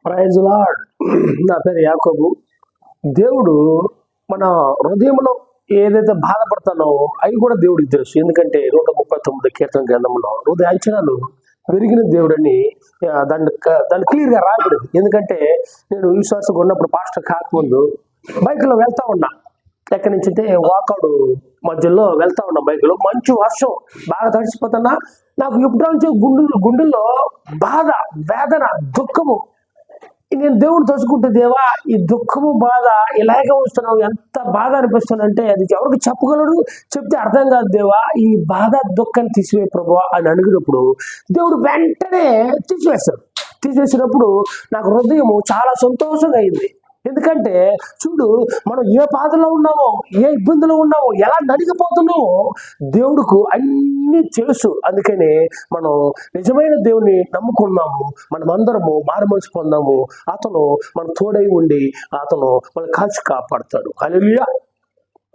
Praise lord. నా పేరు యాకోబు. దేవుడు మన హృదయంలో ఏదైతే బాధపడతానో అవి కూడా దేవుడికి తెలుసు. ఎందుకంటే 139 కీర్తన గ్రంథంలో హృదయ అంచనాలు పెరిగిన దేవుడని దాన్ని క్లియర్గా రాయబడింది. ఎందుకంటే నేను విశ్వాసంగా ఉన్నప్పుడు పాస్టర్ కాకముందు బైక్లో వెళ్తా ఉన్నా. ఎక్కడి నుంచి అంటే వాకాడు మధ్యలో వెళ్తా ఉన్నా. బైక్లో మంచి వర్షం, బాగా తడిచిపోతున్నా. నాకు ఎప్పుడు గుండెల్లో బాధ, వేదన, దుఃఖము. నేను దేవుడు తలుచుకుంటే, దేవా ఈ దుఃఖము బాధ ఇలాగే వస్తున్నావు, ఎంత బాధ అనిపిస్తుందంటే అది ఎవరికి చెప్పగలడు, చెప్తే అర్థం కాదు. దేవా ఈ బాధ దుఃఖాన్ని తీసివే ప్రభువా అని అడిగినప్పుడు దేవుడు వెంటనే తీసివేసినప్పుడు నాకు హృదయము చాలా సంతోషంగా అయింది. ఎందుకంటే చూడు, మనం ఏ బాధలో ఉన్నామో, ఏ ఇబ్బందులో ఉన్నామో, ఎలా నలిగిపోతున్నామో దేవుడికి అన్నీ తెలుసు. అందుకనే మనం నిజమైన దేవుని నమ్ముకున్నాము. మనమందరము మారుమనసు పొందాము. అతను మన తోడై ఉండి అతను మన కాల్చి కాపాడతాడు. హల్లెలూయా.